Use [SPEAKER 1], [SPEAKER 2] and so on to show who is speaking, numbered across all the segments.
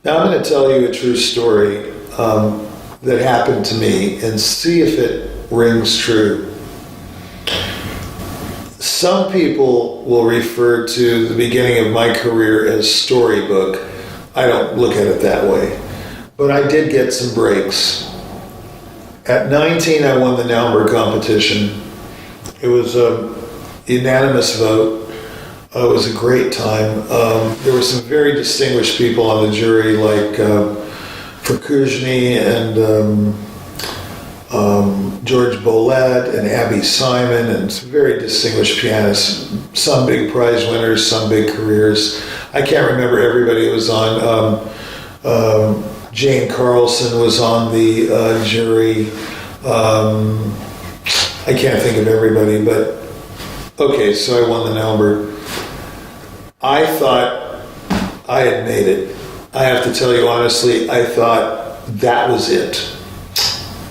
[SPEAKER 1] Now I'm going to tell you a true story that happened to me and see if it rings true. Some people will refer to the beginning of my career as storybook. I don't look at it that way. But I did get some breaks. At 19, I won the Naumburg competition. It was a unanimous vote. It was a great time. There were some very distinguished people on the jury, like Ferkuzhny and George Bolet and Abby Simon, and some very distinguished pianists. Some big prize winners, some big careers. I can't remember everybody who was on. Jane Carlson was on the jury. I can't think of everybody, but okay, so I won the Naumburg. I thought I had made it. I have to tell you honestly, I thought that was it.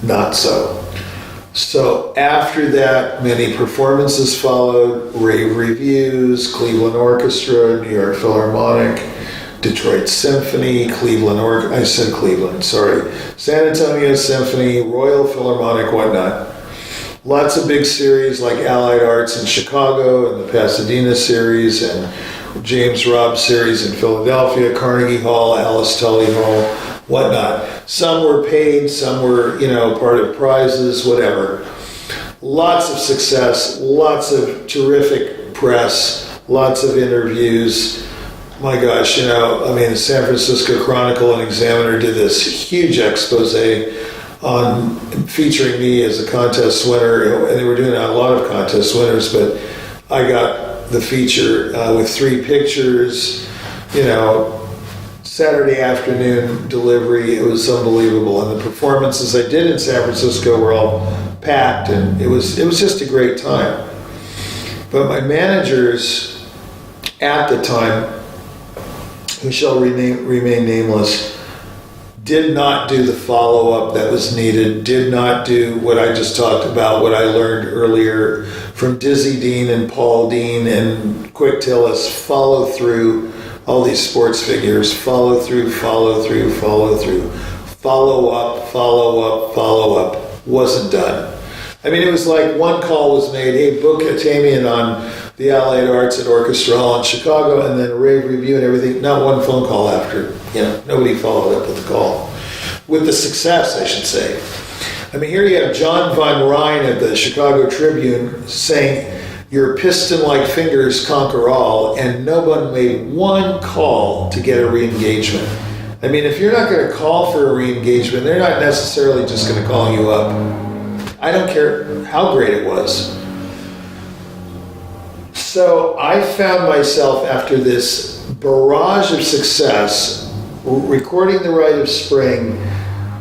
[SPEAKER 1] Not so. So after that, many performances followed, rave reviews, Cleveland Orchestra, New York Philharmonic, Detroit Symphony, I said Cleveland, sorry. San Antonio Symphony, Royal Philharmonic, whatnot. Lots of big series like Allied Arts in Chicago and the Pasadena series and James Robb series in Philadelphia, Carnegie Hall, Alice Tully Hall, whatnot. Some were paid, some were, part of prizes, whatever. Lots of success, lots of terrific press, lots of interviews. My gosh, the San Francisco Chronicle and Examiner did this huge expose on featuring me as a contest winner, and they were doing a lot of contest winners, but I got the feature with 3 pictures, Saturday afternoon delivery. It was unbelievable, and the performances I did in San Francisco were all packed, and it was just a great time. But my managers at the time, who shall remain nameless, did not do the follow-up that was needed, did not do what I just talked about, what I learned earlier from Dizzy Dean and Paul Dean and Quick Tillis, follow through, all these sports figures, follow through, follow up, wasn't done. It was like one call was made, hey, book Atamian on the Allied Arts at Orchestra Hall in Chicago, and then a rave review and everything. Not one phone call after. Nobody followed up with the call. With the success, I should say. Here you have John Von Rhine at the Chicago Tribune saying, your piston-like fingers conquer all, and no one made one call to get a re-engagement. If you're not going to call for a re-engagement, they're not necessarily just going to call you up. I don't care how great it was. So I found myself, after this barrage of success, recording The Rite of Spring,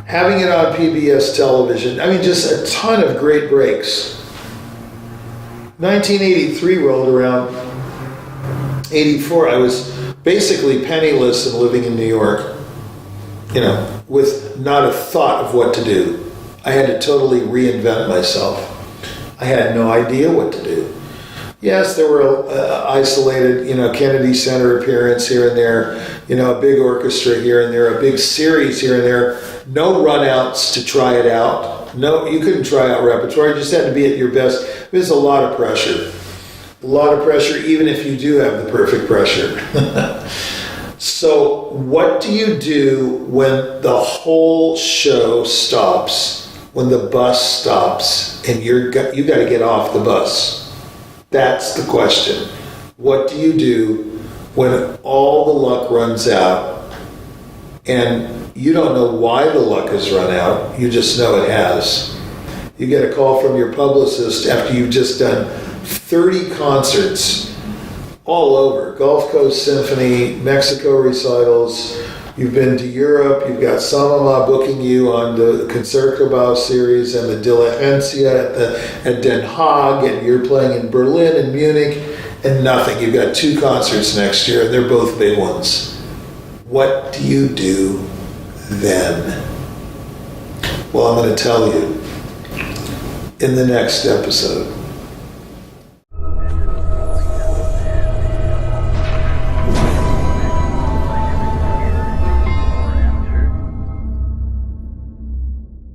[SPEAKER 1] having it on PBS television, just a ton of great breaks. 1983 rolled around, 84, I was basically penniless and living in New York, with not a thought of what to do. I had to totally reinvent myself. I had no idea what to do. Yes, there were isolated, Kennedy Center appearance here and there, a big orchestra here and there, a big series here and there. No run-outs to try it out. No, you couldn't try out repertoire. You just had to be at your best. There's a lot of pressure. A lot of pressure, even if you do have the perfect pressure. So what do you do when the whole show stops? When the bus stops and you got to get off the bus? That's the question. What do you do when all the luck runs out and you don't know why the luck has run out, you just know it has? You get a call from your publicist after you've just done 30 concerts all over, Gulf Coast Symphony, Mexico recitals, you've been to Europe, you've got Samama booking you on the Concertgebouw series and the Diligentia at Den Haag, and you're playing in Berlin and Munich, and nothing. You've got 2 concerts next year, and they're both big ones. What do you do then? Well, I'm going to tell you in the next episode.